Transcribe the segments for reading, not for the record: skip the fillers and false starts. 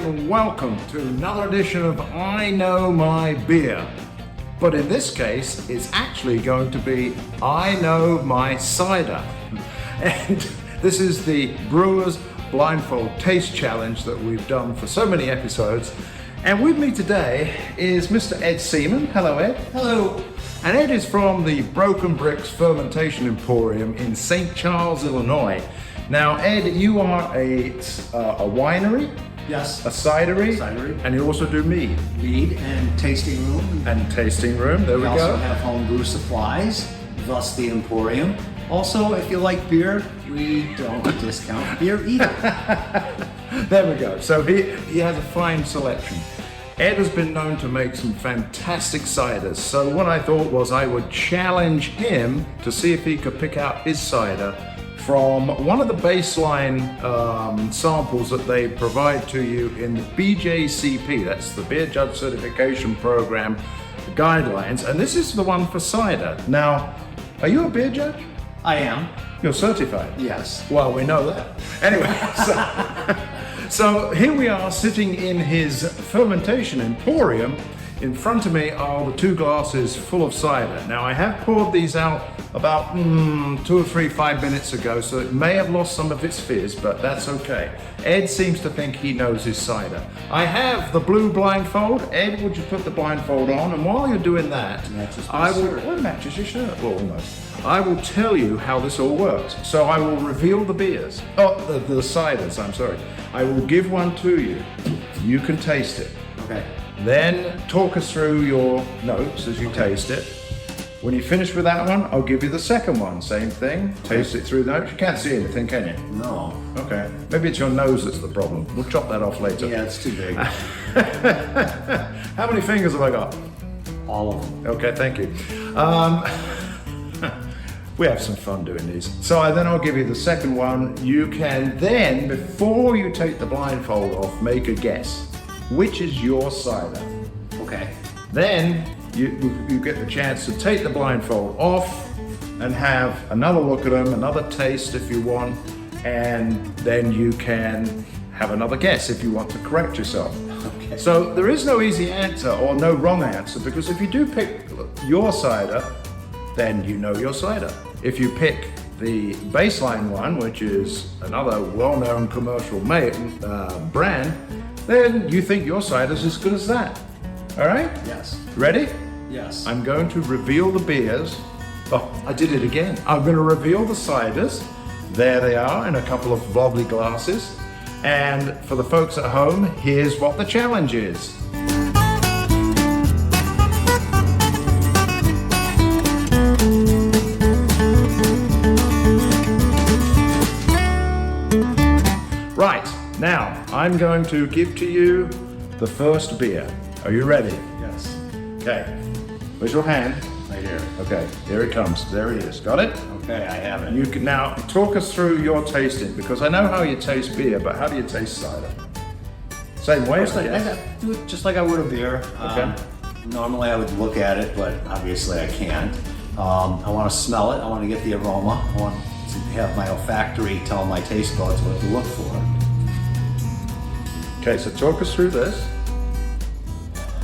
and welcome to another edition of I Know My Beer. But in this case, it's actually going to be I Know My Cider. And this is the Brewer's Blindfold Taste Challenge that we've done for so many episodes. And with me today is Mr. Ed Seaman. Hello, Ed. Hello. And Ed is from the Broken Brix Fermentation Emporium in St. Charles, Illinois. Now, Ed, you are a winery? Yes. A cidery? Cidery. And you also do mead? Mead and tasting room. And tasting room, there we go. We also have homebrew supplies, thus the Emporium. Also, if you like beer, we don't discount beer either. There we go. So he has a fine selection. Ed has been known to make some fantastic ciders. So what I thought was I would challenge him to see if he could pick out his cider from one of the baseline samples that they provide to you in the BJCP, that's the Beer Judge Certification Program guidelines, and this is the one for cider. Now, are you a beer judge? I am. You're certified? Yes. Well, we know that. Anyway, so here we are sitting in his fermentation emporium. In front of me are the 2 glasses full of cider. Now I have poured these out about 2 or 3, 5 minutes ago, so it may have lost some of its fizz, but that's okay. Ed seems to think he knows his cider. I have the blue blindfold. Ed, would you put the blindfold on? And while you're doing that, it matches your shirt. Well, almost. I will tell you how this all works. So I will reveal the beers. Oh, the ciders, I'm sorry. I will give one to you. You can taste it. Okay. Then talk us through your notes as you taste it. When you finish with that one, I'll give you the second one. Same thing. Taste it through the notes. You can't see anything, can you? No. Okay. Maybe it's your nose that's the problem. We'll chop that off later. Yeah, it's too big. How many fingers have I got? All of them. Okay, thank you. We have some fun doing these. So then I'll give you the second one. You can then, before you take the blindfold off, make a guess. Which is your cider? Okay. Then you get the chance to take the blindfold off and have another look at them, another taste if you want, and then you can have another guess if you want to correct yourself. Okay. So there is no easy answer or no wrong answer, because if you do pick your cider, then you know your cider. If you pick the baseline one, which is another well-known commercial brand, then you think your cider's as good as that. All right? Yes. Ready? Yes. I'm going to reveal the beers. Oh, I did it again. I'm going to reveal the ciders. There they are in a couple of lovely glasses. And for the folks at home, here's what the challenge is. Right, now I'm going to give to you the first beer. Are you ready? Yes. Okay. Where's your hand? Right here. Okay, here it comes. There it is. Got it? Okay, I have it. You can now talk us through your tasting, because I know how you taste beer, but how do you taste cider? Same way? I do it just like I would a beer. Okay. Normally I would look at it, but obviously I can't. I want to smell it. I want to get the aroma. I want to have my olfactory tell my taste buds what to look for. Okay, so talk us through this.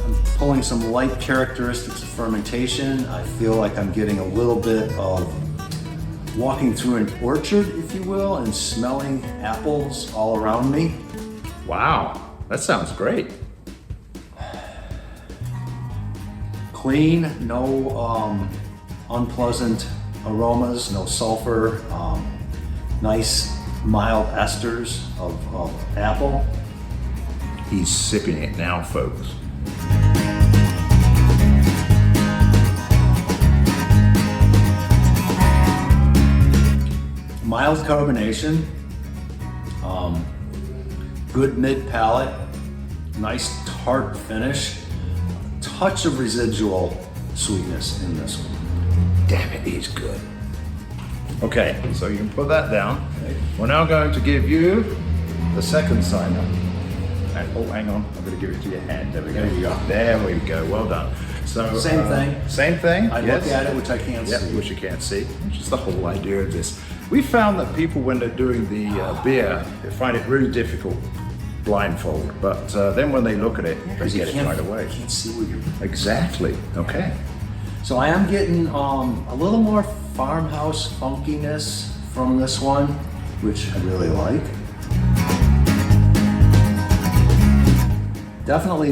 I'm pulling some light characteristics of fermentation. I feel like I'm getting a little bit of walking through an orchard, if you will, and smelling apples all around me. Wow, that sounds great. Clean, no unpleasant aromas, no sulfur, nice mild esters of apple. He's sipping it now, folks. Mild carbonation, good mid palate, nice tart finish, touch of residual sweetness in this one. Damn it, he's good. Okay, so you can put that down. Okay. We're now going to give you the second cider. Oh, hang on, I'm going to give it to your hand. There we go. There you go. There we go, well done. So Same thing. Same thing? I yes. look at it, which I can't see. Which you can't see, which is the whole idea of this. We found that people, when they're doing the beer, they find it really difficult Blindfold, but then when they look at it, they You get it right away. You can't see what you're. Exactly. Okay. So I am getting a little more farmhouse funkiness from this one, which I really like. Definitely,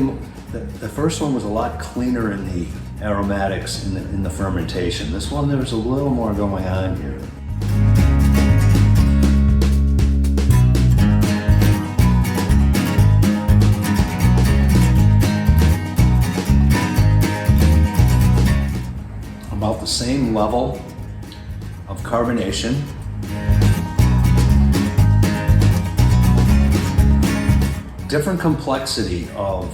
the first one was a lot cleaner in the aromatics in the fermentation. This one, there's a little more going on here. About the same level of carbonation. Different complexity of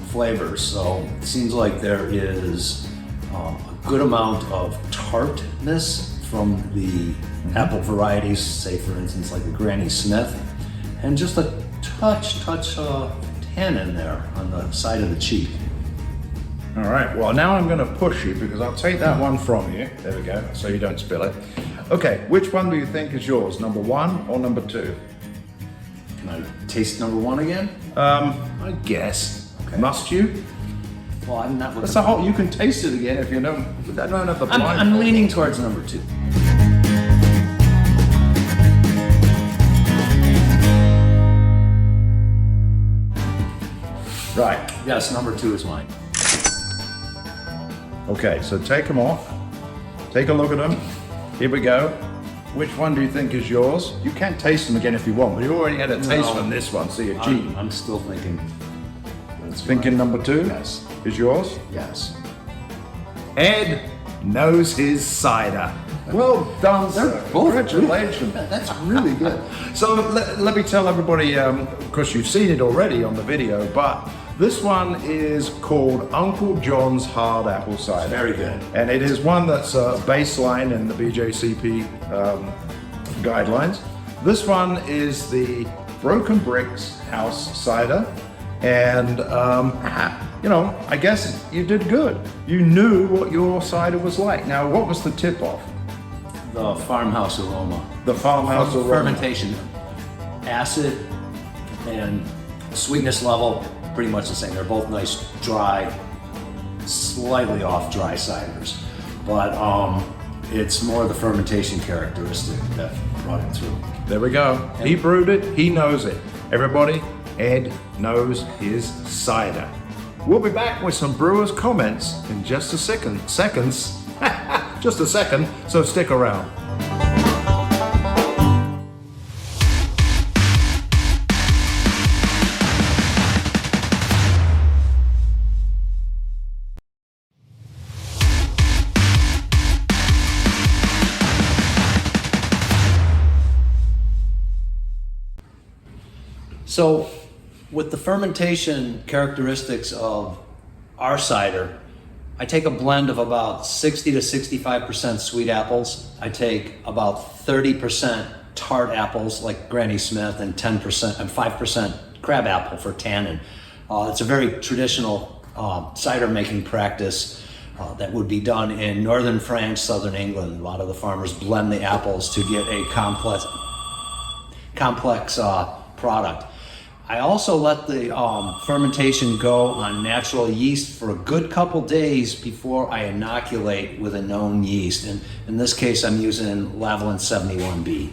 flavors, so it seems like there is a good amount of tartness from the apple varieties, say for instance like the Granny Smith, and just a touch of tannin there on the side of the cheek. All right, well now I'm gonna push you because I'll take that one from you. There we go, so you don't spill it. Okay, which one do you think is yours, number 1 or number 2? Can I taste number 1 again? I guess. Okay. Must you? Well, I'm not looking. That's a whole, you can taste it again if you don't have the blind. I'm leaning towards number 2. Right. Yes, number 2 is mine. Okay, so take them off. Take a look at them. Here we go. Which one do you think is yours? You can taste them again if you want, but you already had a taste from this one, so you're cheating. I'm still thinking. Thinking number 2? Yes. Is yours? Yes. Ed knows his cider. Well done, sir. Congratulations. That's really good. So let me tell everybody, of course you've seen it already on the video, but this one is called Uncle John's Hard Apple Cider. Very good. And it is one that's baseline in the BJCP guidelines. This one is the Broken Brix House Cider. And, you know, I guess you did good. You knew what your cider was like. Now, what was the tip-off? The farmhouse aroma. The farmhouse aroma. Fermentation. Acid and sweetness level, pretty much the same. They're both nice, dry, slightly off dry ciders. But it's more the fermentation characteristic that brought it through. There we go. He brewed it, he knows it. Everybody, Ed knows his cider. We'll be back with some brewers' comments in just a seconds. Just a second, so stick around. So, with the fermentation characteristics of our cider, I take a blend of about 60 to 65% sweet apples. I take about 30% tart apples like Granny Smith and 10% and 5% crab apple for tannin. It's a very traditional cider making practice that would be done in northern France, southern England. A lot of the farmers blend the apples to get a complex product. I also let the fermentation go on natural yeast for a good couple days before I inoculate with a known yeast. And in this case, I'm using Lavalin 71B.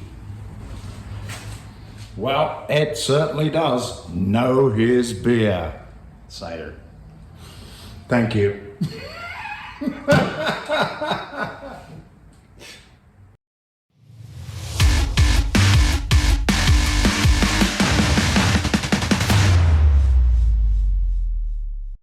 Well, Ed certainly does know his beer. Cider. Thank you.